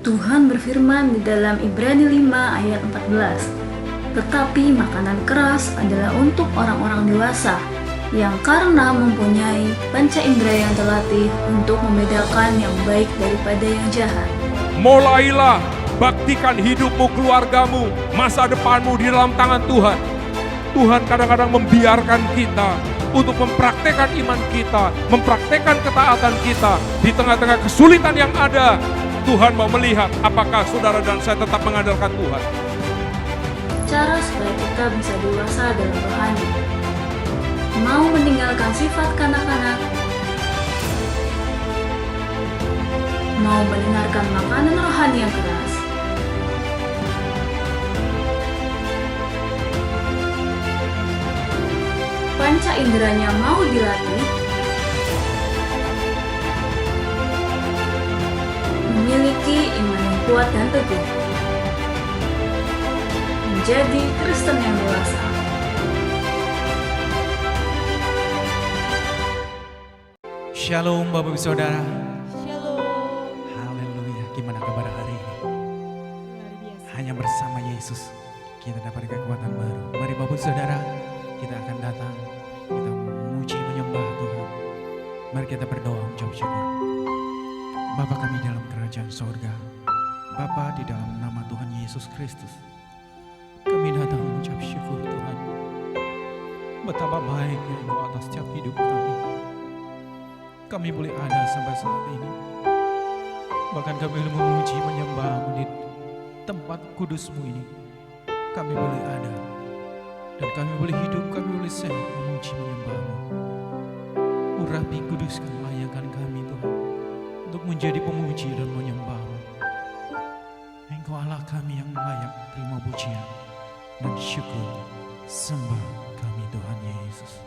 Tuhan berfirman di dalam Ibrani 5 ayat 14, "Tetapi makanan keras adalah untuk orang-orang dewasa, yang karena mempunyai panca indera yang terlatih untuk membedakan yang baik daripada yang jahat." Mulailah baktikan hidupmu, keluargamu, masa depanmu di dalam tangan Tuhan. Tuhan kadang-kadang membiarkan kita untuk mempraktekkan iman kita, mempraktekkan ketaatan kita di tengah-tengah kesulitan yang ada. Tuhan mau melihat apakah saudara dan saya tetap mengandalkan Tuhan. Cara supaya kita bisa dewasa dalam rohani. Mau meninggalkan sifat kanak-kanak, mau mendengarkan makanan rohani yang keras, panca inderanya mau dilatih, memiliki iman yang kuat dan teguh, menjadi Kristen yang dewasa. Shalom Bapak Ibu Saudara. Shalom. Haleluya. Gimana kabar hari ini? Luar biasa. Hanya bersama Yesus kita dapat kekuatan baru. Mari Bapak Ibu Saudara, kita akan datang, kita memuji menyembah Tuhan. Mari kita berdoa mengucap syukur. Bapa kami dalam kerajaan sorga, Bapa di dalam nama Tuhan Yesus Kristus, kami datang mengucap syukur Tuhan. Betapa baiknya Engkau atas setiap hidup kami. Kami boleh ada sampai saat ini. Bahkan kami boleh memuji menyembah di tempat kudus-Mu ini. Kami boleh ada. Dan kami boleh hidup, kami boleh sehat memuji menyembah-Mu. Urapi, kuduskan, layakkan kami Tuhan, untuk menjadi pemuji dan menyembah-Mu. Engkau Allah kami yang layak terima pujian dan syukur sembah kami Tuhan Yesus.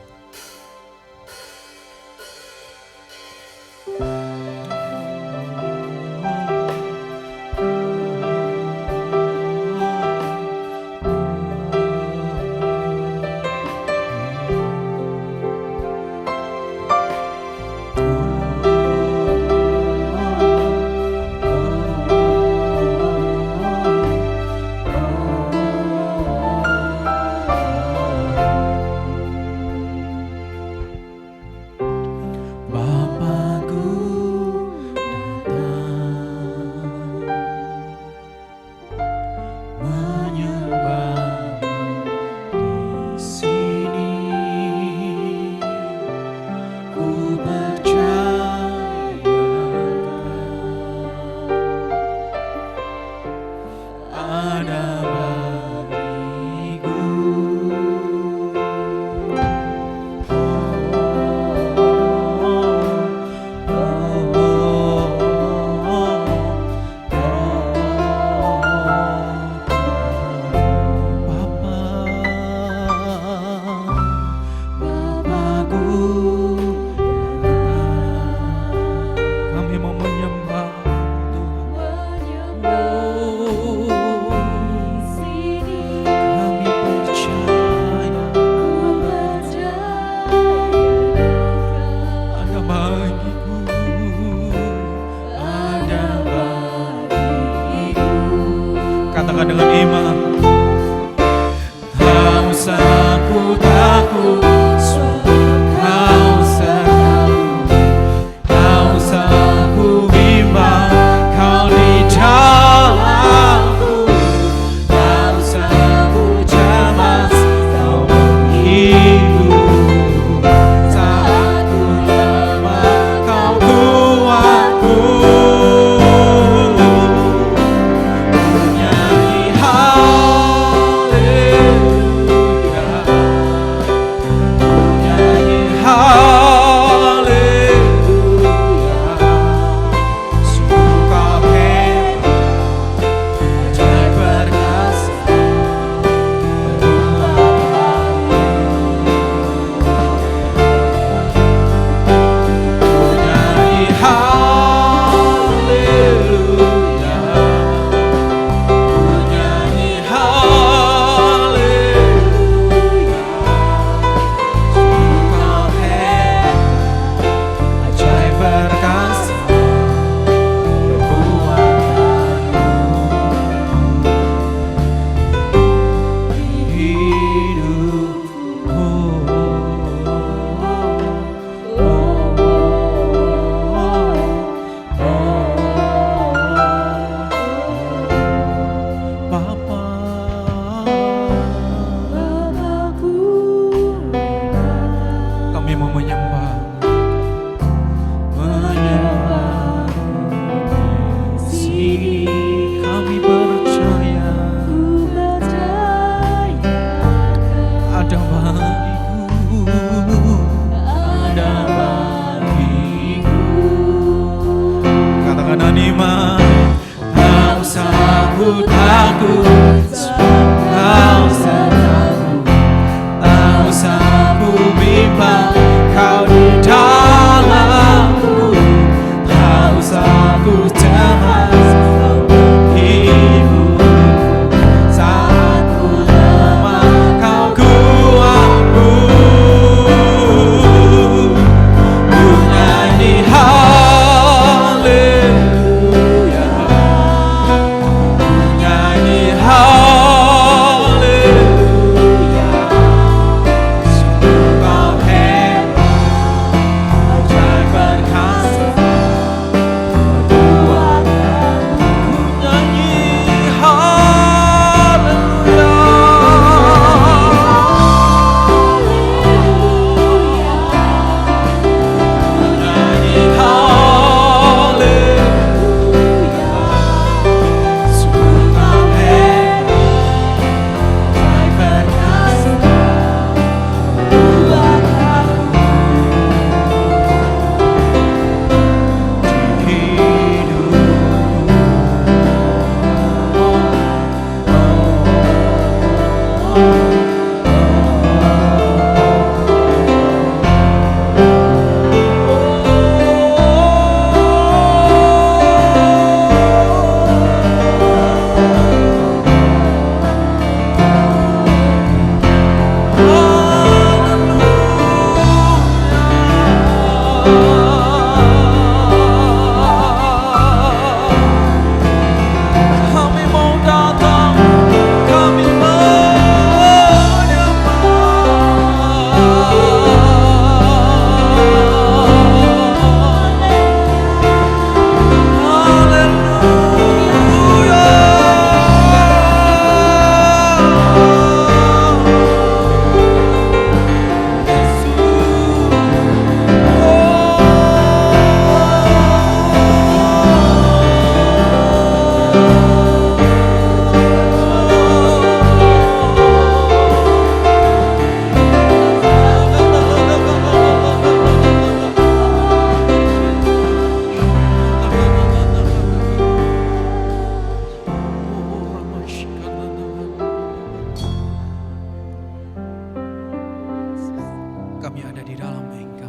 kami ada di dalam Engkau.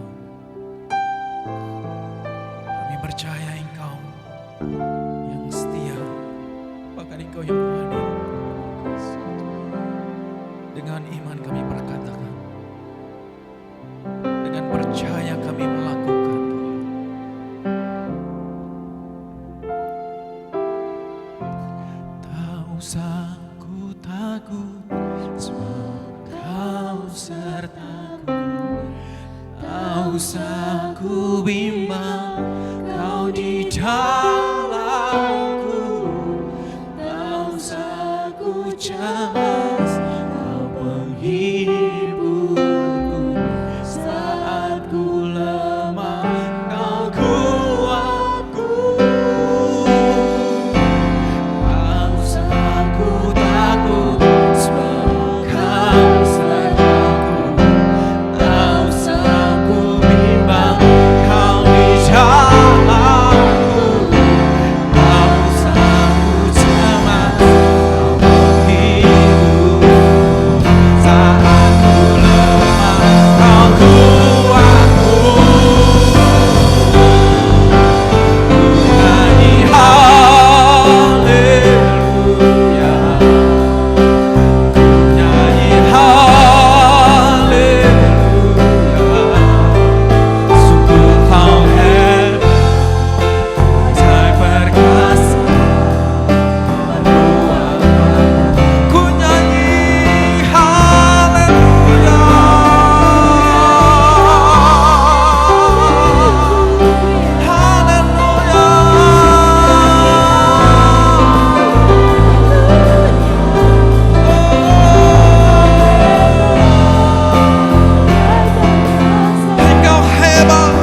Kami percaya Engkau yang setia, bahkan Engkau yang adil. Dengan iman kami berkatakan, dengan percaya kami melakukan. Tak usah ku takut, sebab Kau sertaku. Tak usah ku bimbang, Kau di dalamku. Tak usah ku cemas, Kau penghiburku. Saat ku lemah, Kau kuatku. Tak usah ku takut, sebab Kau sertaku. Tak usah ku bimbang, Kau di dalamku. Tak usah ku cemas, Kau penghiburku. Saat ku lemah, Kau kuatku. Nyanyi haleluya, nyanyi haleluya. Sungguh Kau hebat, tak perkasa, ku nyanyi haleluya, Engkau hebat,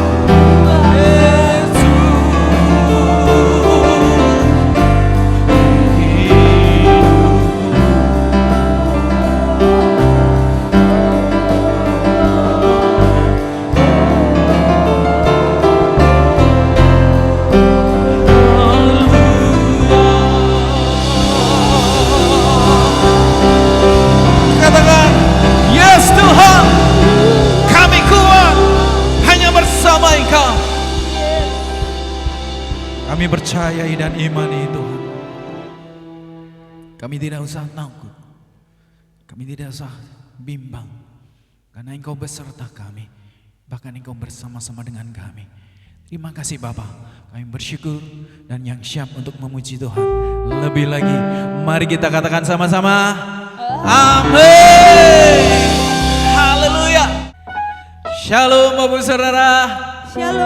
katakan, yes Tuhan, kami kuat hanya bersama Engkau. Kami percayai dan imani Tuhan. Kami tidak usah takut, kami tidak usah bimbang, karena Engkau beserta kami, bahkan Engkau bersama-sama dengan kami. Terima kasih Bapa, kami bersyukur dan yang siap untuk memuji Tuhan. Lebih lagi, mari kita katakan sama-sama, amin. Haleluya. Shalom Bapak Saudara. Shalom.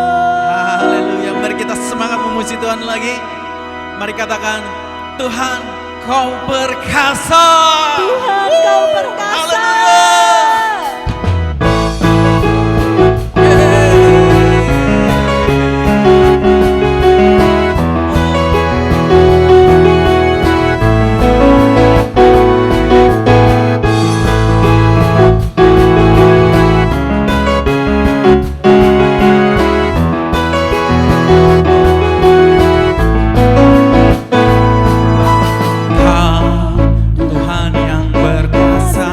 Haleluya. Mari kita semangat memuji Tuhan lagi. Mari katakan, Tuhan Kau perkasa. Tuhan Kau perkasa. Haleluya. Kau Tuhan yang berkuasa.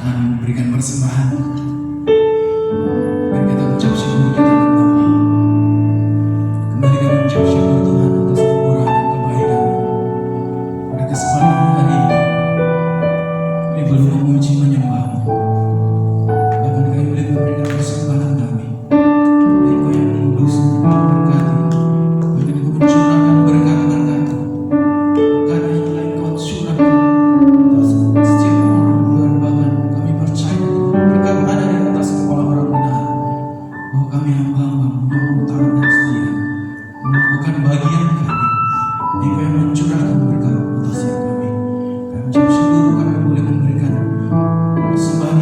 akan memberikan persembahan. Mari kita ucap syukur, kita berdoa. Kembali kita ucap syukur Tuhan atas kemurahan dan kebaikan-Mu. Pada kesempatan hari ini, kami belum memuji menyembah-Mu. Bahkan kami boleh memberikan persembahan kami. Engkau yang kudus memberkati. Bahkan Engkau mencurahkan berkat-berkat-Mu. Karena itulah Engkau curahkan atas setiap orang. Tuhan, bahkan kami percaya berkat ada di atas kepala orang benar. Bahwa kami hamba-Mu yang taat dan setia melakukan bagian kami. Engkau yang mencurahkan berkat atas hidup kami. Kami ucap syukur kami boleh memberikan persembahan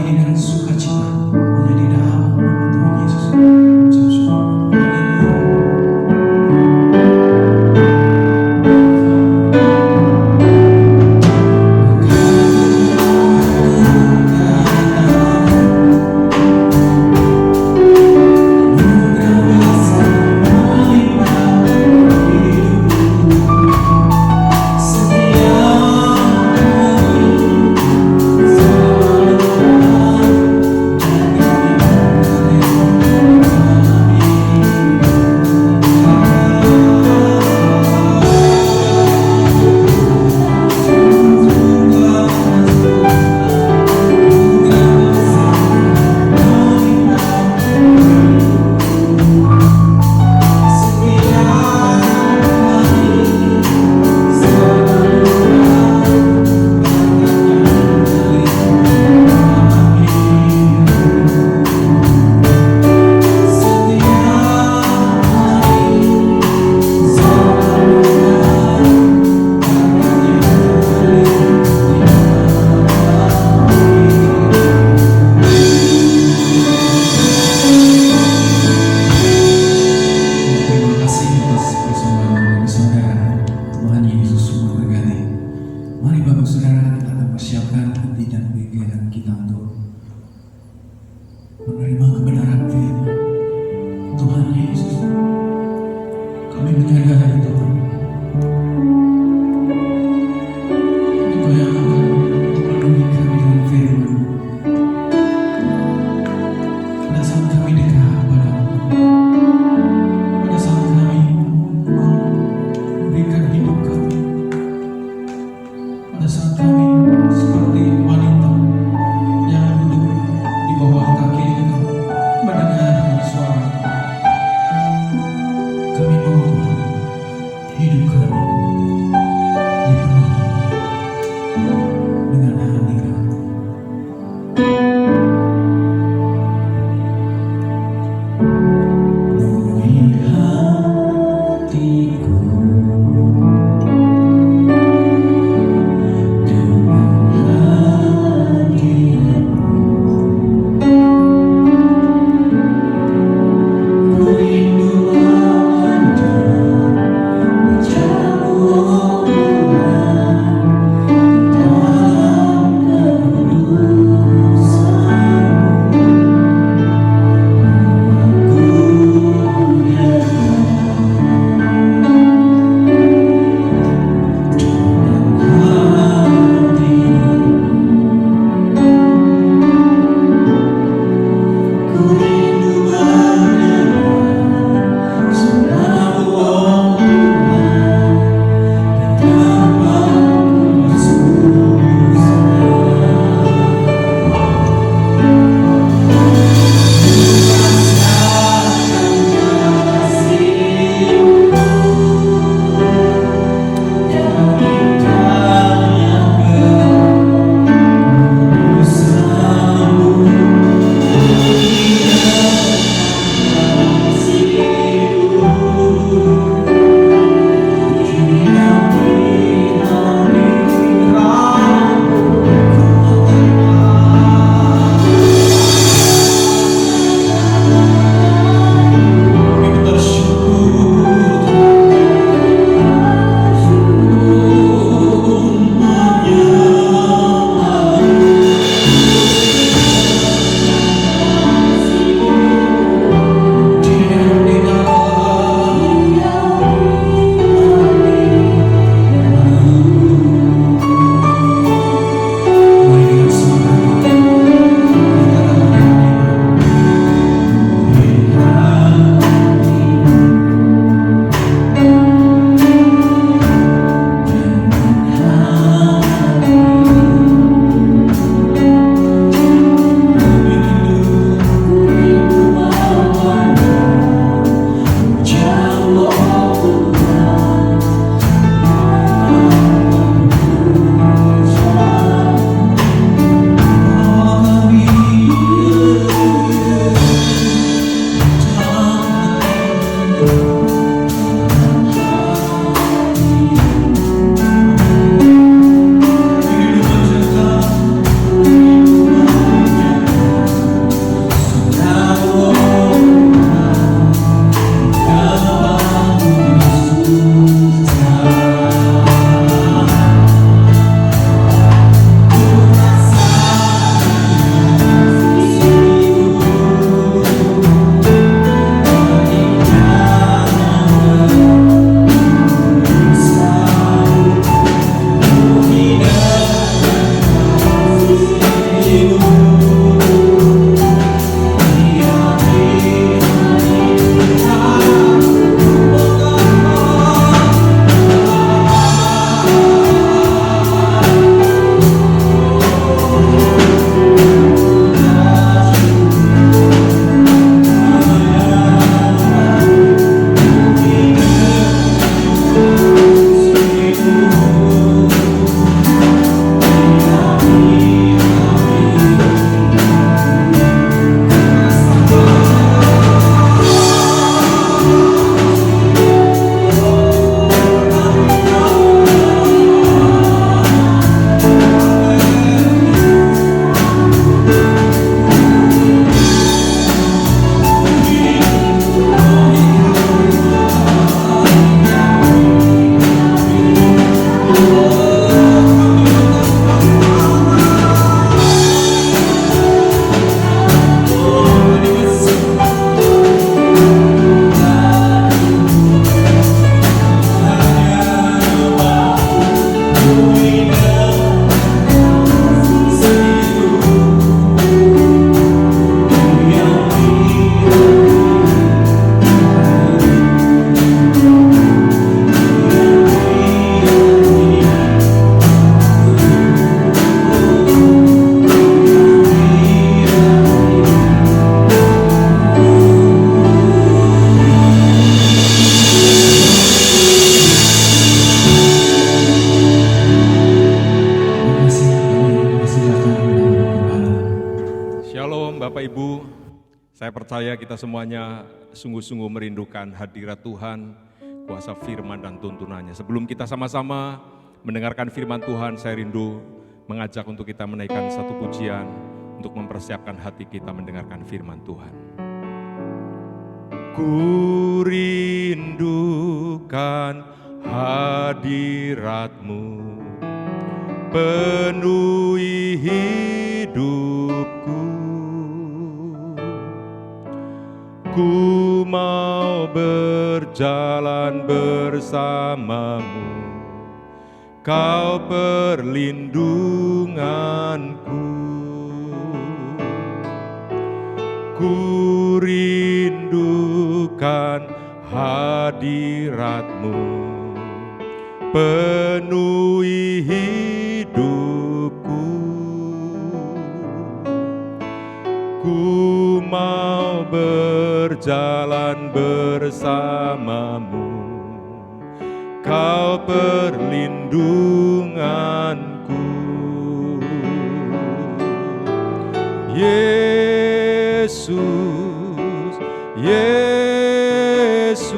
Shalom Bapak Ibu, saya percaya kita semuanya sungguh-sungguh merindukan hadirat Tuhan, kuasa firman dan tuntunannya. Sebelum kita sama-sama mendengarkan firman Tuhan, saya rindu mengajak untuk kita menaikkan satu pujian untuk mempersiapkan hati kita mendengarkan firman Tuhan. Ku rindukan hadirat-Mu, penuhi hidupku. Ku mau berjalan bersamamu, Kau perlindunganku. Ku rindukan hadirat-Mu, penuhi hidupku. Ku mau berjalan bersamamu, Kau perlindunganku. Yesus, Yesus,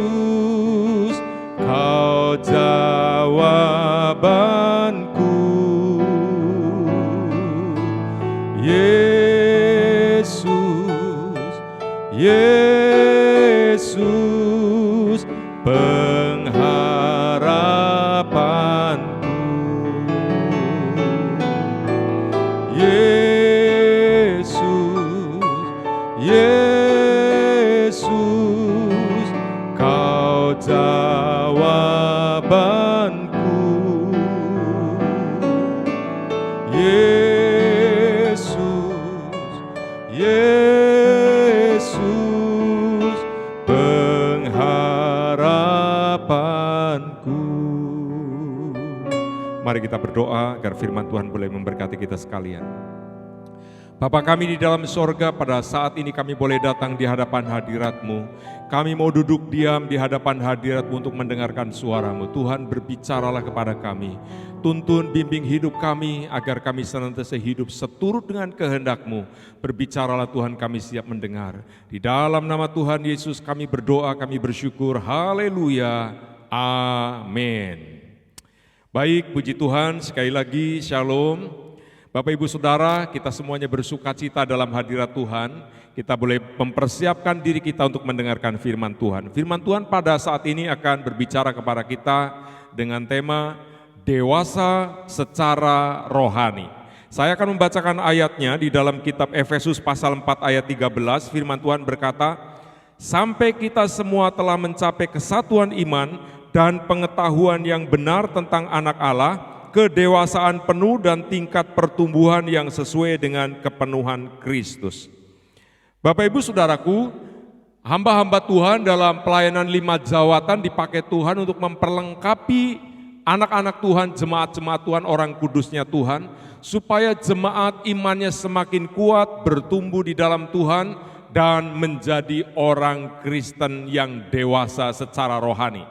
Kau jawabanku. Yesus, Yesus, pengharapanku. Yesus, Yesus, Kau jawabanku. Yesus, Yesus, pengharapanku. Mari kita berdoa agar firman Tuhan boleh memberkati kita sekalian. Bapa kami di dalam sorga, pada saat ini kami boleh datang di hadapan hadirat-Mu. Kami mau duduk diam di hadapan hadirat-Mu untuk mendengarkan suara-Mu. Tuhan, berbicaralah kepada kami. Tuntun bimbing hidup kami agar kami senantiasa hidup seturut dengan kehendak-Mu. Berbicaralah Tuhan, kami siap mendengar. Di dalam nama Tuhan Yesus kami berdoa, kami bersyukur. Haleluya. Amin. Baik, puji Tuhan, sekali lagi shalom. Bapak Ibu Saudara, kita semuanya bersukacita dalam hadirat Tuhan. Kita boleh mempersiapkan diri kita untuk mendengarkan firman Tuhan. Firman Tuhan pada saat ini akan berbicara kepada kita dengan tema dewasa secara rohani. Saya akan membacakan ayatnya di dalam kitab Efesus pasal 4 ayat 13. Firman Tuhan berkata, sampai kita semua telah mencapai kesatuan iman dan pengetahuan yang benar tentang anak Allah, kedewasaan penuh dan tingkat pertumbuhan yang sesuai dengan kepenuhan Kristus. Bapak Ibu Saudaraku, hamba-hamba Tuhan dalam pelayanan 5 jawatan dipakai Tuhan untuk memperlengkapi anak-anak Tuhan, jemaat-jemaat Tuhan, orang kudusnya Tuhan, supaya jemaat imannya semakin kuat, bertumbuh di dalam Tuhan, dan menjadi orang Kristen yang dewasa secara rohani.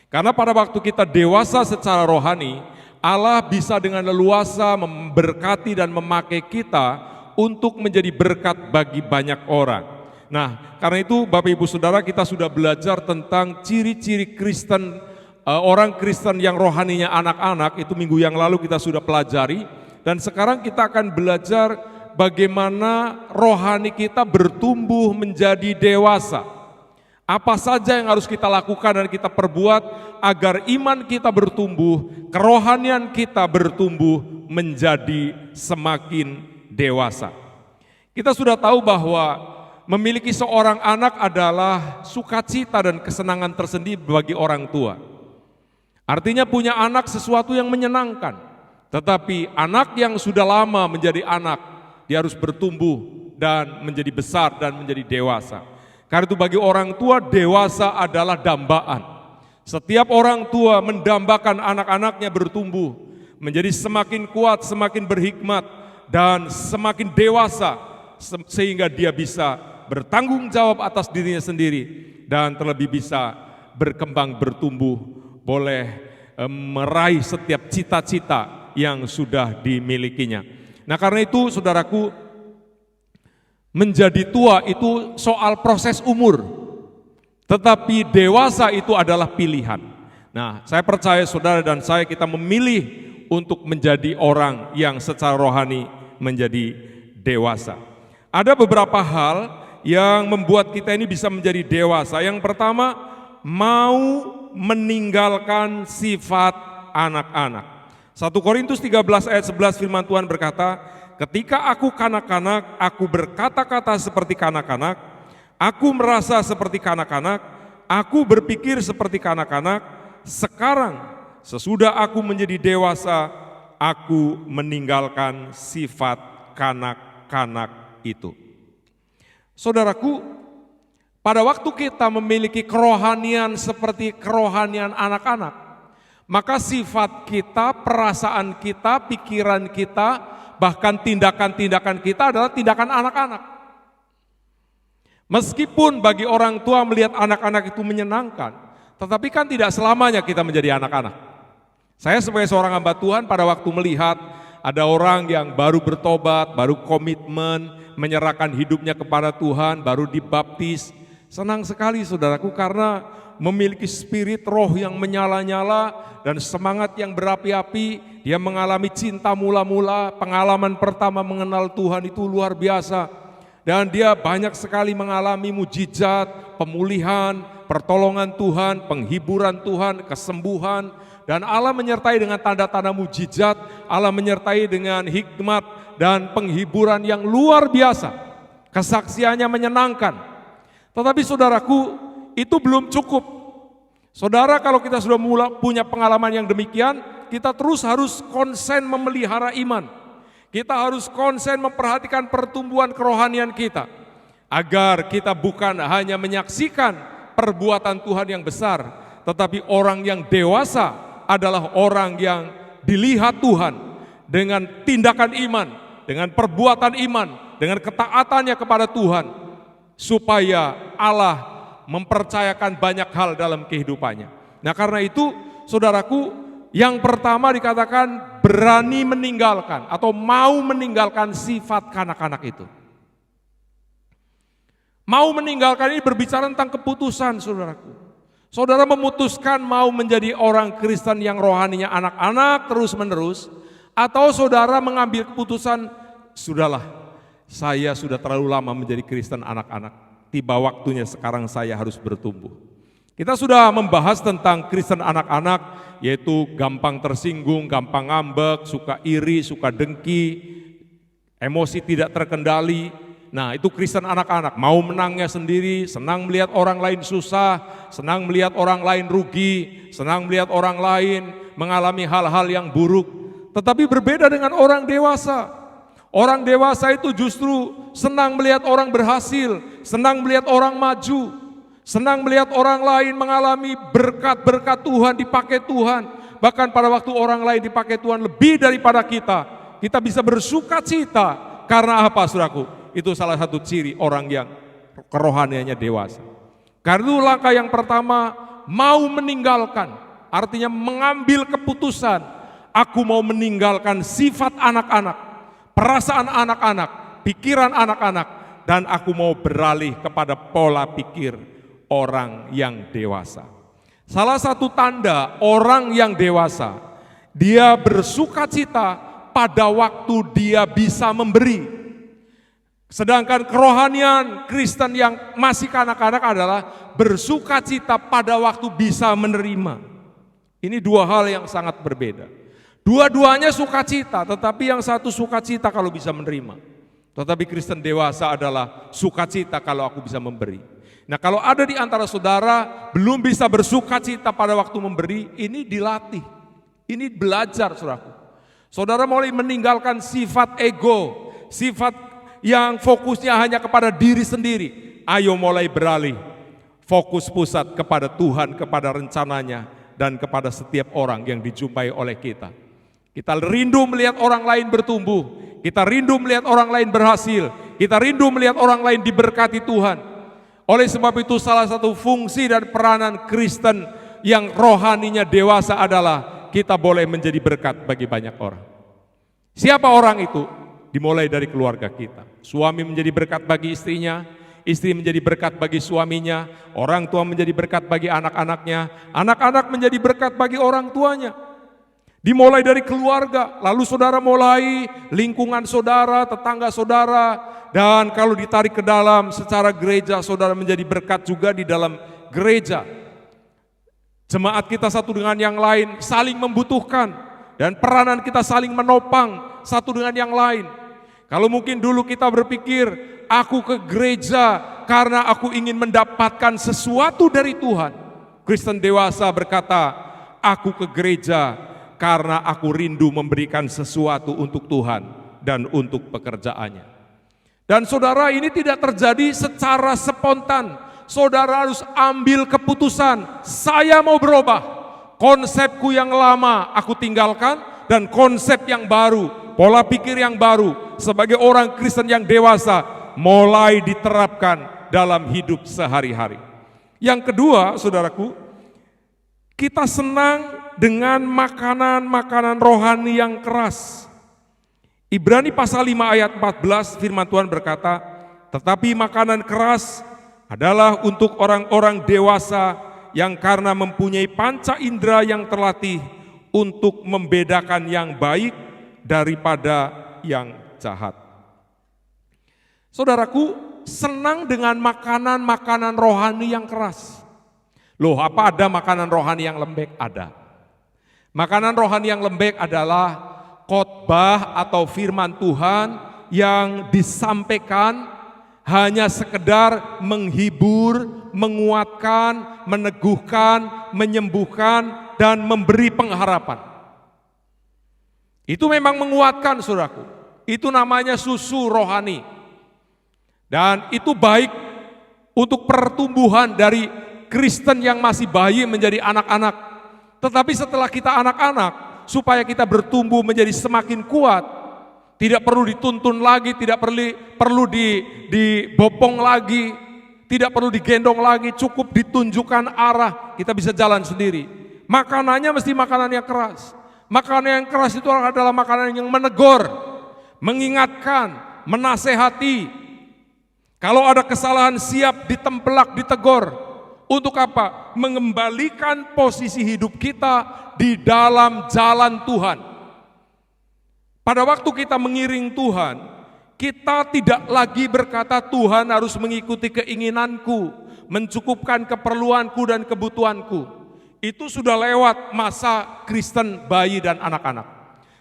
Karena pada waktu kita dewasa secara rohani, Allah bisa dengan leluasa memberkati dan memakai kita untuk menjadi berkat bagi banyak orang. Nah, karena itu Bapak Ibu Saudara, kita sudah belajar tentang ciri-ciri Kristen, orang Kristen yang rohaninya anak-anak, itu minggu yang lalu kita sudah pelajari. Dan sekarang kita akan belajar bagaimana rohani kita bertumbuh menjadi dewasa. Apa saja yang harus kita lakukan dan kita perbuat agar iman kita bertumbuh, kerohanian kita bertumbuh menjadi semakin dewasa. Kita sudah tahu bahwa memiliki seorang anak adalah sukacita dan kesenangan tersendiri bagi orang tua. Artinya punya anak sesuatu yang menyenangkan. Tetapi anak yang sudah lama menjadi anak, dia harus bertumbuh dan menjadi besar dan menjadi dewasa. Karena itu bagi orang tua, dewasa adalah dambaan. Setiap orang tua mendambakan anak-anaknya bertumbuh, menjadi semakin kuat, semakin berhikmat, dan semakin dewasa, sehingga dia bisa bertanggung jawab atas dirinya sendiri, dan terlebih bisa berkembang, bertumbuh, boleh meraih setiap cita-cita yang sudah dimilikinya. Nah karena itu saudaraku, Menjadi tua itu soal proses umur, tetapi dewasa itu adalah pilihan. Nah, saya percaya saudara dan saya kita memilih untuk menjadi orang yang secara rohani menjadi dewasa. Ada beberapa hal yang membuat kita ini bisa menjadi dewasa. Yang pertama, mau meninggalkan sifat anak-anak. 1 Korintus 13 ayat 11 firman Tuhan berkata, ketika aku kanak-kanak, aku berkata-kata seperti kanak-kanak, aku merasa seperti kanak-kanak, aku berpikir seperti kanak-kanak. Sekarang, sesudah aku menjadi dewasa, aku meninggalkan sifat kanak-kanak itu. Saudaraku, pada waktu kita memiliki kerohanian seperti kerohanian anak-anak, maka sifat kita, perasaan kita, pikiran kita, bahkan tindakan-tindakan kita adalah tindakan anak-anak. Meskipun bagi orang tua melihat anak-anak itu menyenangkan, tetapi kan tidak selamanya kita menjadi anak-anak. Saya sebagai seorang hamba Tuhan pada waktu melihat ada orang yang baru bertobat, baru komitmen, menyerahkan hidupnya kepada Tuhan, baru dibaptis. Senang sekali saudaraku karena memiliki spirit roh yang menyala-nyala dan semangat yang berapi-api. Dia mengalami cinta mula-mula, pengalaman pertama mengenal Tuhan itu luar biasa. Dan dia banyak sekali mengalami mujizat, pemulihan, pertolongan Tuhan, penghiburan Tuhan, kesembuhan. Dan Allah menyertai dengan tanda-tanda mujizat, Allah menyertai dengan hikmat dan penghiburan yang luar biasa. Kesaksiannya menyenangkan. Tetapi saudaraku, itu belum cukup. Saudara, kalau kita sudah punya pengalaman yang demikian, kita terus harus konsen memelihara iman. Kita harus konsen memperhatikan pertumbuhan kerohanian kita. Agar kita bukan hanya menyaksikan perbuatan Tuhan yang besar, tetapi orang yang dewasa adalah orang yang dilihat Tuhan dengan tindakan iman, dengan perbuatan iman, dengan ketaatannya kepada Tuhan, supaya Allah mempercayakan banyak hal dalam kehidupannya. Nah, karena itu saudaraku, yang pertama dikatakan berani meninggalkan atau mau meninggalkan sifat kanak-kanak itu. Mau meninggalkan ini berbicara tentang keputusan saudaraku. Saudara memutuskan mau menjadi orang Kristen yang rohaninya anak-anak terus-menerus, atau saudara mengambil keputusan, sudahlah, saya sudah terlalu lama menjadi Kristen anak-anak, tiba waktunya sekarang saya harus bertumbuh. Kita sudah membahas tentang Kristen anak-anak, yaitu gampang tersinggung, gampang ngambek, suka iri, suka dengki, emosi tidak terkendali. Nah, itu Kristen anak-anak, mau menangnya sendiri, senang melihat orang lain susah, senang melihat orang lain rugi, senang melihat orang lain mengalami hal-hal yang buruk. Tetapi berbeda dengan orang dewasa. Orang dewasa itu justru senang melihat orang berhasil, senang melihat orang maju, senang melihat orang lain mengalami berkat-berkat Tuhan, dipakai Tuhan. Bahkan pada waktu orang lain dipakai Tuhan lebih daripada kita bisa bersuka cita. Karena apa, saudaraku? Itu salah satu ciri orang yang kerohaniannya dewasa. Karena itu langkah yang pertama, mau meninggalkan, artinya mengambil keputusan. Aku mau meninggalkan sifat anak-anak, perasaan anak-anak, pikiran anak-anak, dan aku mau beralih kepada pola pikir orang yang dewasa. Salah satu tanda orang yang dewasa, dia bersuka cita pada waktu dia bisa memberi. Sedangkan kerohanian Kristen yang masih kanak-kanak adalah bersuka cita pada waktu bisa menerima. Ini dua hal yang sangat berbeda. Dua-duanya sukacita, tetapi yang satu sukacita kalau bisa menerima. Tetapi Kristen dewasa adalah sukacita kalau aku bisa memberi. Nah, kalau ada di antara saudara belum bisa bersukacita pada waktu memberi, ini dilatih. Ini belajar, saudaraku. Saudara mulai meninggalkan sifat ego, sifat yang fokusnya hanya kepada diri sendiri. Ayo mulai beralih, fokus pusat kepada Tuhan, kepada rencananya, dan kepada setiap orang yang dijumpai oleh kita. Kita rindu melihat orang lain bertumbuh, kita rindu melihat orang lain berhasil, kita rindu melihat orang lain diberkati Tuhan. Oleh sebab itu salah satu fungsi dan peranan Kristen yang rohaninya dewasa adalah kita boleh menjadi berkat bagi banyak orang. Siapa orang itu? dimulai dari keluarga kita. Suami menjadi berkat bagi istrinya, istri menjadi berkat bagi suaminya, orang tua menjadi berkat bagi anak-anaknya, anak-anak menjadi berkat bagi orang tuanya. Dimulai dari keluarga, lalu saudara mulai lingkungan saudara, tetangga saudara, dan kalau ditarik ke dalam secara gereja, saudara menjadi berkat juga di dalam gereja. Jemaat kita satu dengan yang lain saling membutuhkan, dan peranan kita saling menopang satu dengan yang lain. Kalau mungkin dulu kita berpikir, aku ke gereja karena aku ingin mendapatkan sesuatu dari Tuhan. Kristen dewasa berkata, aku ke gereja karena aku rindu memberikan sesuatu untuk Tuhan dan untuk pekerjaannya. Dan saudara, ini tidak terjadi secara spontan. Saudara harus ambil keputusan, saya mau berubah. Konsepku yang lama aku tinggalkan dan konsep yang baru, pola pikir yang baru sebagai orang Kristen yang dewasa mulai diterapkan dalam hidup sehari-hari. Yang kedua, saudaraku, kita senang dengan makanan-makanan rohani yang keras. Ibrani pasal 5 ayat 14 firman Tuhan berkata, tetapi makanan keras adalah untuk orang-orang dewasa yang karena mempunyai panca indera yang terlatih untuk membedakan yang baik daripada yang jahat. Saudaraku, senang dengan makanan-makanan rohani yang keras. Loh, apa ada makanan rohani yang lembek? Ada. Makanan rohani yang lembek adalah khotbah atau firman Tuhan yang disampaikan hanya sekedar menghibur, menguatkan, meneguhkan, menyembuhkan, dan memberi pengharapan. Itu memang menguatkan, saudaraku. Itu namanya susu rohani. Dan itu baik untuk pertumbuhan dari Kristen yang masih bayi menjadi anak-anak. Tetapi setelah kita anak-anak, supaya kita bertumbuh menjadi semakin kuat, tidak perlu dituntun lagi, tidak perlu dibopong lagi, tidak perlu digendong lagi, cukup ditunjukkan arah, kita bisa jalan sendiri. Makanannya mesti makanan yang keras. Makanan yang keras itu adalah makanan yang menegur, mengingatkan, menasehati. Kalau ada kesalahan siap ditempelak, ditegur. Untuk apa? Mengembalikan posisi hidup kita di dalam jalan Tuhan. Pada waktu kita mengiring Tuhan, kita tidak lagi berkata Tuhan harus mengikuti keinginanku, mencukupkan keperluanku dan kebutuhanku. Itu sudah lewat masa Kristen bayi dan anak-anak.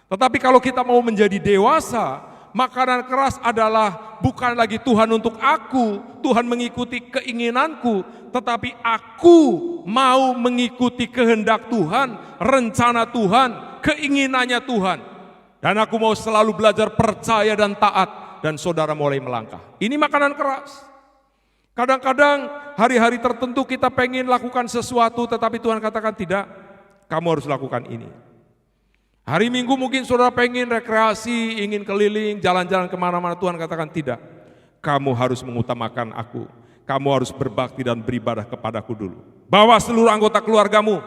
Tetapi kalau kita mau menjadi dewasa, makanan keras adalah bukan lagi Tuhan untuk aku, Tuhan mengikuti keinginanku, tetapi aku mau mengikuti kehendak Tuhan, rencana Tuhan, keinginannya Tuhan. Dan aku mau selalu belajar percaya dan taat, dan saudara mulai melangkah. Ini makanan keras. Kadang-kadang hari-hari tertentu kita pengen lakukan sesuatu, tetapi Tuhan katakan tidak, kamu harus lakukan ini. Hari Minggu mungkin saudara pengen rekreasi, ingin keliling, jalan-jalan kemana-mana, Tuhan katakan tidak. Kamu harus mengutamakan aku, kamu harus berbakti dan beribadah kepadaku dulu. Bawa seluruh anggota keluargamu,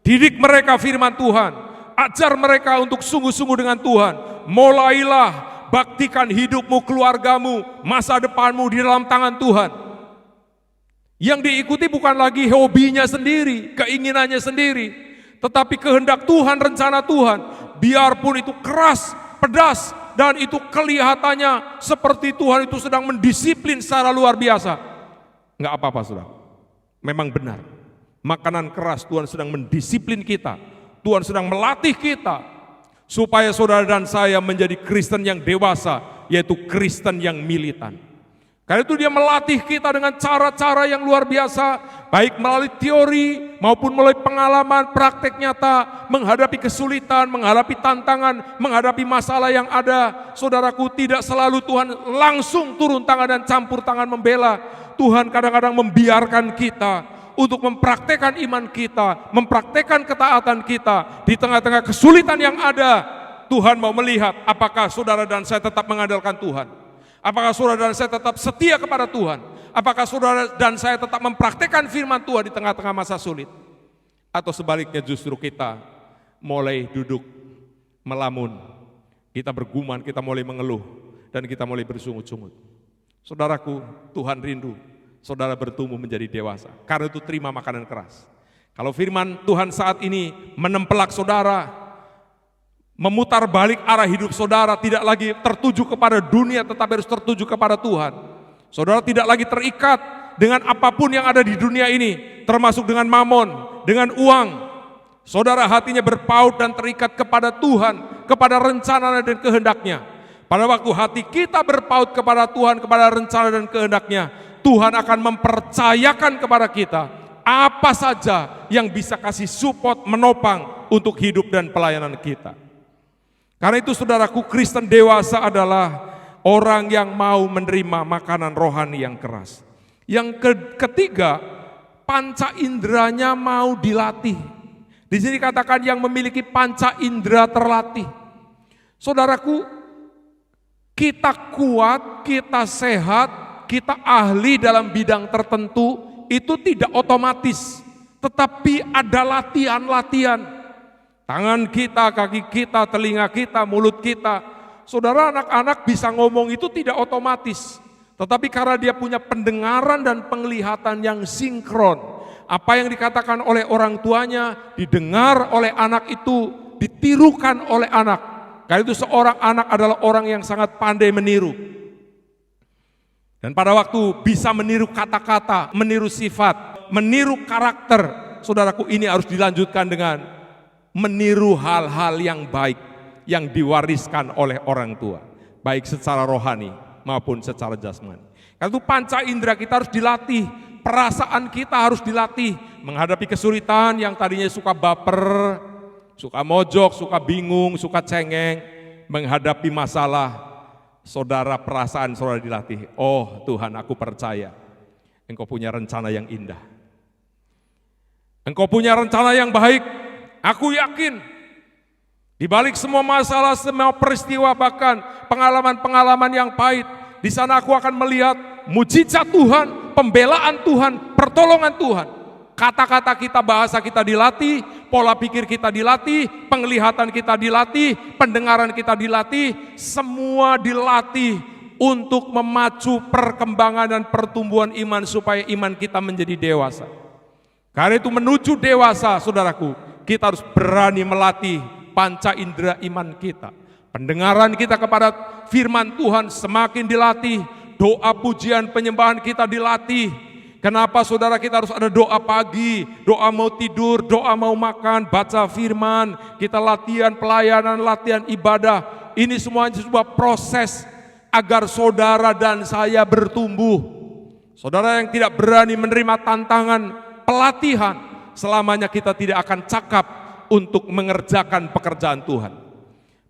didik mereka firman Tuhan, ajar mereka untuk sungguh-sungguh dengan Tuhan. Mulailah baktikan hidupmu, keluargamu, masa depanmu di dalam tangan Tuhan. Yang diikuti bukan lagi hobinya sendiri, keinginannya sendiri, tetapi kehendak Tuhan, rencana Tuhan. Biarpun itu keras, pedas, dan itu kelihatannya seperti Tuhan itu sedang mendisiplin secara luar biasa. Enggak apa-apa, saudara. Memang benar. Makanan keras Tuhan sedang mendisiplin kita. Tuhan sedang melatih kita supaya saudara dan saya menjadi Kristen yang dewasa, yaitu Kristen yang militan. Karena itu dia melatih kita dengan cara-cara yang luar biasa, baik melalui teori maupun melalui pengalaman praktek nyata, menghadapi kesulitan, menghadapi tantangan, menghadapi masalah yang ada. Saudaraku, tidak selalu Tuhan langsung turun tangan dan campur tangan membela. Tuhan kadang-kadang membiarkan kita untuk mempraktekkan iman kita, mempraktekkan ketaatan kita. Di tengah-tengah kesulitan yang ada, Tuhan mau melihat apakah saudara dan saya tetap mengandalkan Tuhan. Apakah saudara dan saya tetap setia kepada Tuhan? Apakah saudara dan saya tetap mempraktekkan firman Tuhan di tengah-tengah masa sulit? Atau sebaliknya justru kita mulai duduk melamun, kita bergumam, kita mulai mengeluh, dan kita mulai bersungut-sungut. Saudaraku, Tuhan rindu saudara bertumbuh menjadi dewasa. Karena itu terima makanan keras. Kalau firman Tuhan saat ini menempelak saudara, memutar balik arah hidup saudara, tidak lagi tertuju kepada dunia tetapi harus tertuju kepada Tuhan. Saudara tidak lagi terikat dengan apapun yang ada di dunia ini, termasuk dengan mamon, dengan uang. Saudara hatinya berpaut dan terikat kepada Tuhan, kepada rencana dan kehendaknya. Pada waktu hati kita berpaut kepada Tuhan, kepada rencana dan kehendaknya, Tuhan akan mempercayakan kepada kita apa saja yang bisa kasih support, menopang untuk hidup dan pelayanan kita. Karena itu saudaraku, Kristen dewasa adalah orang yang mau menerima makanan rohani yang keras. Yang ketiga, panca inderanya mau dilatih. Di sini katakan yang memiliki panca indera terlatih. Saudaraku, kita kuat, kita sehat, kita ahli dalam bidang tertentu, itu tidak otomatis. Tetapi ada latihan-latihan. Tangan kita, kaki kita, telinga kita, mulut kita. Saudara, anak-anak bisa ngomong itu tidak otomatis. Tetapi karena dia punya pendengaran dan penglihatan yang sinkron. Apa yang dikatakan oleh orang tuanya, didengar oleh anak itu, ditirukan oleh anak. Karena itu seorang anak adalah orang yang sangat pandai meniru. Dan pada waktu bisa meniru kata-kata, meniru sifat, meniru karakter, saudaraku, ini harus dilanjutkan dengan meniru hal-hal yang baik yang diwariskan oleh orang tua, baik secara rohani maupun secara jasmani. Karena itu panca indera kita harus dilatih, perasaan kita harus dilatih menghadapi kesulitan yang tadinya suka baper, suka mojok, suka bingung, suka cengeng, menghadapi masalah. Saudara, perasaan saudara dilatih. Oh Tuhan, aku percaya Engkau punya rencana yang indah. Engkau punya rencana yang baik. Aku yakin di balik semua masalah, semua peristiwa, bahkan pengalaman-pengalaman yang pahit, di sana aku akan melihat mujizat Tuhan, pembelaan Tuhan, pertolongan Tuhan. Kata-kata kita, bahasa kita dilatih, pola pikir kita dilatih, penglihatan kita dilatih, pendengaran kita dilatih, semua dilatih untuk memacu perkembangan dan pertumbuhan iman supaya iman kita menjadi dewasa. Karena itu menuju dewasa, saudaraku, kita harus berani melatih panca indera iman kita. Pendengaran kita kepada firman Tuhan semakin dilatih, doa pujian penyembahan kita dilatih. Kenapa saudara, kita harus ada doa pagi, doa mau tidur, doa mau makan, baca firman, kita latihan pelayanan, latihan ibadah. Ini semuanya sebuah proses agar saudara dan saya bertumbuh. Saudara yang tidak berani menerima tantangan pelatihan, selamanya kita tidak akan cakap untuk mengerjakan pekerjaan Tuhan.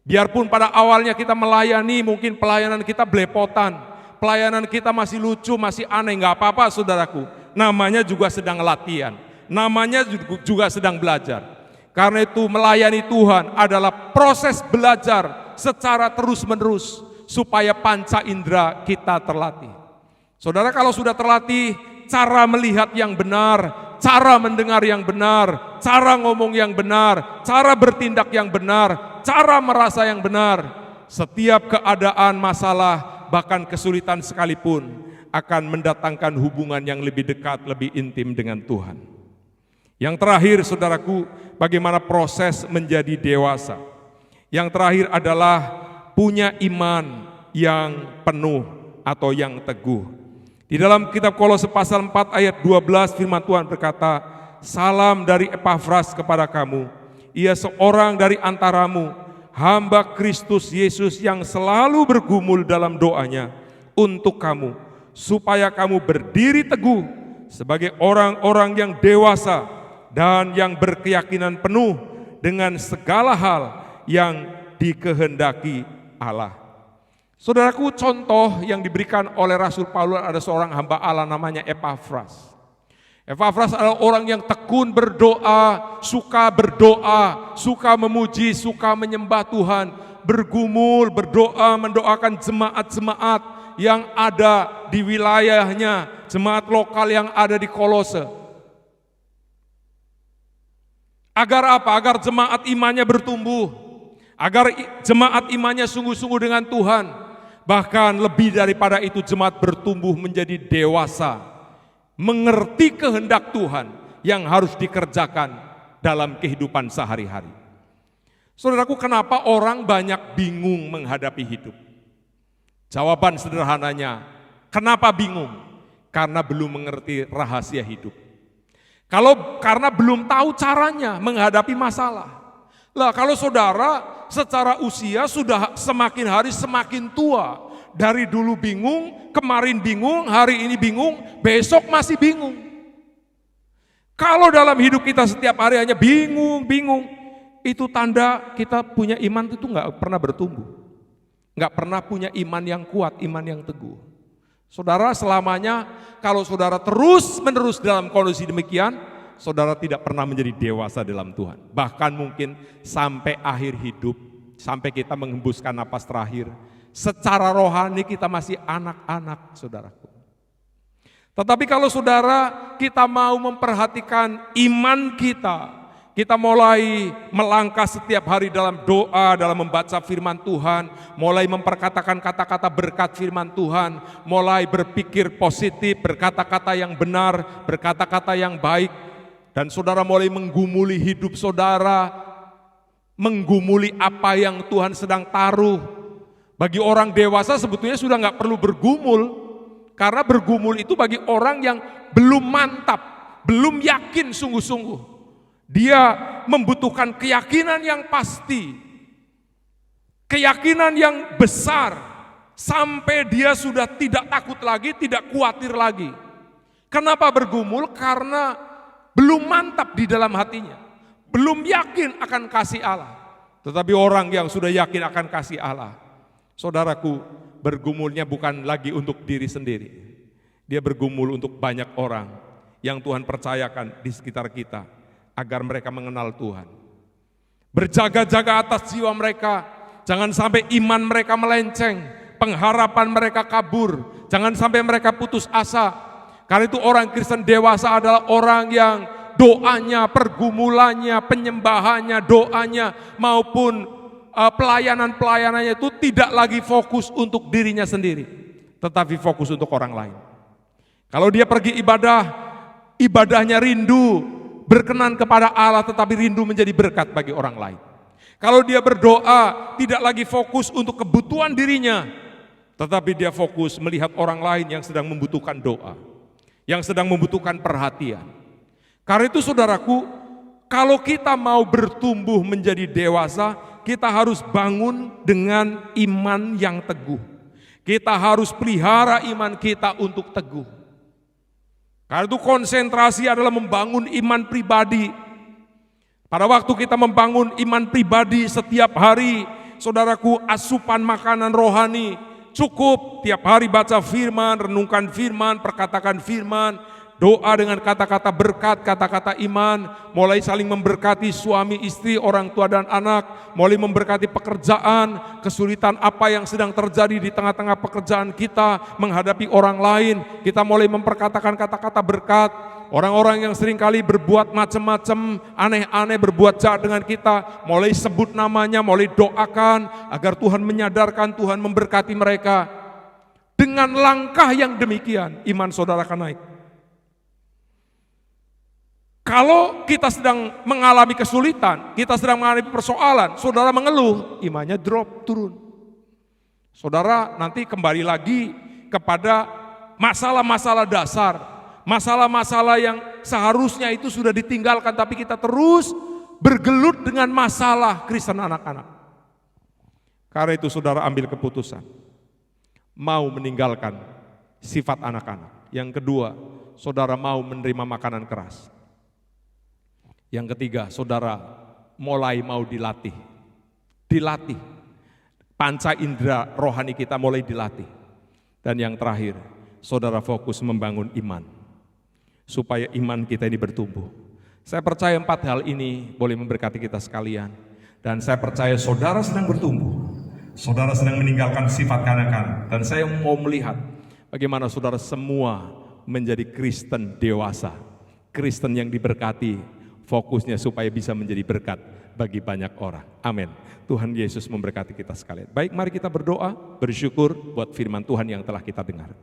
Biarpun pada awalnya kita melayani, mungkin pelayanan kita belepotan, pelayanan kita masih lucu, masih aneh, nggak apa-apa saudaraku. Namanya juga sedang latihan, namanya juga sedang belajar. Karena itu melayani Tuhan adalah proses belajar secara terus-menerus supaya panca indera kita terlatih. Saudara, kalau sudah terlatih, cara melihat yang benar, cara mendengar yang benar, cara ngomong yang benar, cara bertindak yang benar, cara merasa yang benar, setiap keadaan masalah, bahkan kesulitan sekalipun akan mendatangkan hubungan yang lebih dekat, lebih intim dengan Tuhan. Yang terakhir saudaraku, bagaimana proses menjadi dewasa. Yang terakhir adalah punya iman yang penuh atau yang teguh. Di dalam kitab Kolose pasal 4 ayat 12 firman Tuhan berkata, salam dari Epafras kepada kamu, ia seorang dari antaramu, hamba Kristus Yesus yang selalu bergumul dalam doanya untuk kamu, supaya kamu berdiri teguh sebagai orang-orang yang dewasa dan yang berkeyakinan penuh dengan segala hal yang dikehendaki Allah. Saudaraku, contoh yang diberikan oleh Rasul Paulus, ada seorang hamba Allah namanya Epafras. Epafras adalah orang yang tekun berdoa, suka memuji, suka menyembah Tuhan, bergumul, berdoa, mendoakan jemaat-jemaat yang ada di wilayahnya, jemaat lokal yang ada di Kolose. Agar apa? Agar jemaat imannya bertumbuh, Agar jemaat imannya sungguh-sungguh dengan Tuhan. Bahkan lebih daripada itu, jemaat bertumbuh menjadi dewasa, mengerti kehendak Tuhan yang harus dikerjakan dalam kehidupan sehari-hari. Saudaraku, kenapa orang banyak bingung menghadapi hidup? Jawaban sederhananya, kenapa bingung? Karena belum mengerti rahasia hidup. Karena belum tahu caranya menghadapi masalah. Lah, kalau saudara secara usia sudah semakin hari semakin tua, dari dulu bingung, kemarin bingung, hari ini bingung, besok masih bingung. Kalau dalam hidup kita setiap hari hanya bingung, itu tanda kita punya iman itu nggak pernah bertumbuh, nggak pernah punya iman yang kuat, iman yang teguh. Saudara, selamanya kalau saudara terus-menerus dalam kondisi demikian, saudara tidak pernah menjadi dewasa dalam Tuhan. Bahkan mungkin sampai akhir hidup, sampai kita menghembuskan napas terakhir, secara rohani kita masih anak-anak, saudaraku. Tetapi kalau saudara kita mau memperhatikan iman kita mulai melangkah setiap hari dalam doa, dalam membaca firman Tuhan, mulai memperkatakan kata-kata berkat firman Tuhan, mulai berpikir positif, berkata-kata yang benar, berkata-kata yang baik, dan saudara mulai menggumuli hidup saudara, menggumuli apa yang Tuhan sedang taruh. Bagi orang dewasa sebetulnya sudah nggak perlu bergumul, karena bergumul itu bagi orang yang belum mantap, belum yakin sungguh-sungguh. Dia membutuhkan keyakinan yang pasti, keyakinan yang besar, sampai dia sudah tidak takut lagi, tidak khawatir lagi. Kenapa bergumul? Karena belum mantap di dalam hatinya, belum yakin akan kasih Allah. Tetapi orang yang sudah yakin akan kasih Allah, saudaraku, bergumulnya bukan lagi untuk diri sendiri. Dia bergumul untuk banyak orang yang Tuhan percayakan di sekitar kita, agar mereka mengenal Tuhan. Berjaga-jaga atas jiwa mereka, jangan sampai iman mereka melenceng, pengharapan mereka kabur, jangan sampai mereka putus asa. Karena itu orang Kristen dewasa adalah orang yang doanya, pergumulannya, penyembahannya, doanya maupun pelayanan-pelayanannya itu tidak lagi fokus untuk dirinya sendiri, tetapi fokus untuk orang lain. Kalau dia pergi ibadah, ibadahnya rindu berkenan kepada Allah, tetapi rindu menjadi berkat bagi orang lain. Kalau dia berdoa, tidak lagi fokus untuk kebutuhan dirinya, tetapi dia fokus melihat orang lain yang sedang membutuhkan doa, yang sedang membutuhkan perhatian. Karena itu saudaraku, kalau kita mau bertumbuh menjadi dewasa, kita harus bangun dengan iman yang teguh. Kita harus pelihara iman kita untuk teguh. Karena itu konsentrasi adalah membangun iman pribadi. Pada waktu kita membangun iman pribadi setiap hari, saudaraku, asupan makanan rohani cukup tiap hari baca firman, renungkan firman, perkatakan firman, doa dengan kata-kata berkat, kata-kata iman, mulai saling memberkati suami, istri, orang tua dan anak, mulai memberkati pekerjaan, kesulitan apa yang sedang terjadi di tengah-tengah pekerjaan kita, menghadapi orang lain, kita mulai memperkatakan kata-kata berkat. Orang-orang yang seringkali berbuat macam-macam, aneh-aneh, berbuat jahat dengan kita, mulai sebut namanya, mulai doakan, agar Tuhan menyadarkan, Tuhan memberkati mereka. Dengan langkah yang demikian, iman saudara akan naik. Kalau kita sedang mengalami kesulitan, kita sedang mengalami persoalan, saudara mengeluh, imannya drop, turun. Saudara nanti kembali lagi kepada masalah-masalah dasar, masalah-masalah yang seharusnya itu sudah ditinggalkan, tapi kita terus bergelut dengan masalah Kristen anak-anak. Karena itu saudara ambil keputusan, mau meninggalkan sifat anak-anak. Yang kedua, saudara mau menerima makanan keras. Yang ketiga, saudara mulai mau dilatih. Panca indera rohani kita mulai dilatih. Dan yang terakhir, saudara fokus membangun iman, supaya iman kita ini bertumbuh. Saya percaya 4 hal ini boleh memberkati kita sekalian. Dan saya percaya saudara sedang bertumbuh. Saudara sedang meninggalkan sifat kanak-kanak. Dan saya mau melihat bagaimana saudara semua menjadi Kristen dewasa. Kristen yang diberkati, fokusnya supaya bisa menjadi berkat bagi banyak orang. Amin. Tuhan Yesus memberkati kita sekalian. Baik, mari kita berdoa, bersyukur buat firman Tuhan yang telah kita dengar.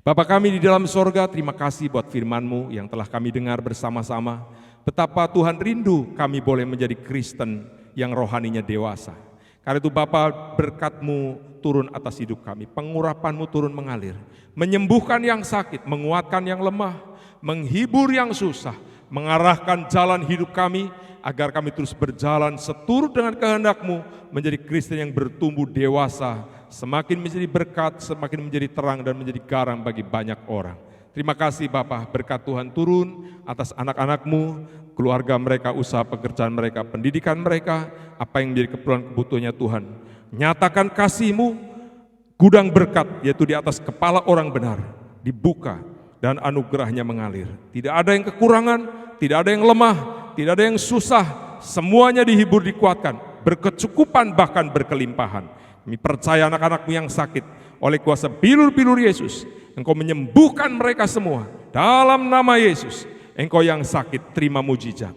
Bapa kami di dalam sorga, terima kasih buat firman-Mu yang telah kami dengar bersama-sama. Betapa Tuhan rindu kami boleh menjadi Kristen yang rohaninya dewasa. Karena itu Bapa, berkat-Mu turun atas hidup kami, pengurapan-Mu turun mengalir, menyembuhkan yang sakit, menguatkan yang lemah, menghibur yang susah, mengarahkan jalan hidup kami, agar kami terus berjalan seturut dengan kehendak-Mu, menjadi Kristen yang bertumbuh dewasa, semakin menjadi berkat, semakin menjadi terang dan menjadi garam bagi banyak orang. Terima kasih Bapa, berkat Tuhan turun atas anak-anak-Mu, keluarga mereka, usaha pekerjaan mereka, pendidikan mereka, apa yang menjadi kebutuhan-kebutuhannya Tuhan. Nyatakan kasih-Mu, gudang berkat, yaitu di atas kepala orang benar, dibuka dan anugerahnya mengalir. Tidak ada yang kekurangan, tidak ada yang lemah, tidak ada yang susah, semuanya dihibur, dikuatkan, berkecukupan bahkan berkelimpahan. Kami percaya anak-anak-Mu yang sakit, oleh kuasa bilur-bilur Yesus, Engkau menyembuhkan mereka semua. Dalam nama Yesus, Engkau yang sakit, terima mujizat.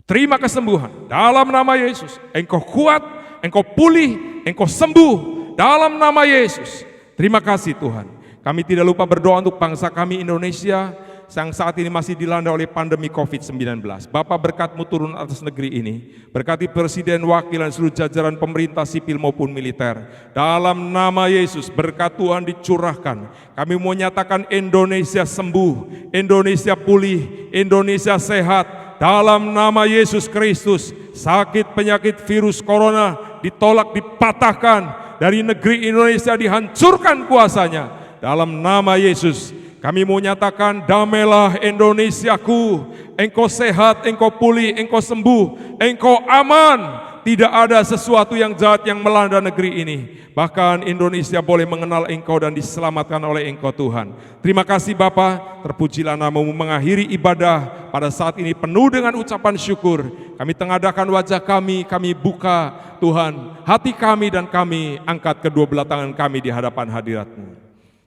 Terima kesembuhan, dalam nama Yesus. Engkau kuat, Engkau pulih, Engkau sembuh, dalam nama Yesus. Terima kasih Tuhan. Kami tidak lupa berdoa untuk bangsa kami Indonesia, yang saat ini masih dilanda oleh pandemi COVID-19. Bapa, berkat-Mu turun atas negeri ini. Berkati Presiden, Wakil, dan seluruh jajaran pemerintah sipil maupun militer. Dalam nama Yesus, berkat Tuhan dicurahkan. Kami mau nyatakan Indonesia sembuh, Indonesia pulih, Indonesia sehat. Dalam nama Yesus Kristus, sakit penyakit virus corona ditolak, dipatahkan. Dari negeri Indonesia dihancurkan kuasanya. Dalam nama Yesus, kami mau nyatakan, damailah Indonesiaku, Engkau sehat, Engkau pulih, Engkau sembuh, Engkau aman. Tidak ada sesuatu yang jahat yang melanda negeri ini. Bahkan Indonesia boleh mengenal Engkau dan diselamatkan oleh Engkau Tuhan. Terima kasih Bapa, terpujilah nama-Mu. Mengakhiri ibadah pada saat ini penuh dengan ucapan syukur. Kami tengadakan wajah kami buka Tuhan, hati kami dan kami angkat kedua belah tangan kami di hadapan hadirat-Mu.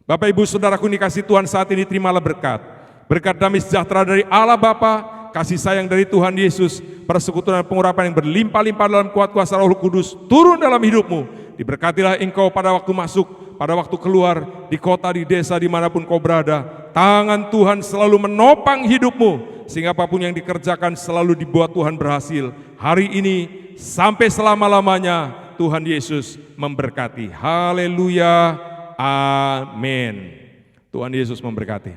Bapak Ibu Saudaraku dikasih Tuhan, saat ini terimalah berkat. Berkat damai sejahtera dari Allah Bapa, kasih sayang dari Tuhan Yesus, persekutuan pengurapan yang berlimpah-limpah dalam kuat kuasa Roh Kudus turun dalam hidupmu. Diberkatilah engkau pada waktu masuk, pada waktu keluar, di kota, di desa, dimanapun kau berada. Tangan Tuhan selalu menopang hidupmu, sehingga apapun yang dikerjakan selalu dibuat Tuhan berhasil. Hari ini sampai selama-lamanya Tuhan Yesus memberkati. Haleluya. Amin. Tuhan Yesus memberkati.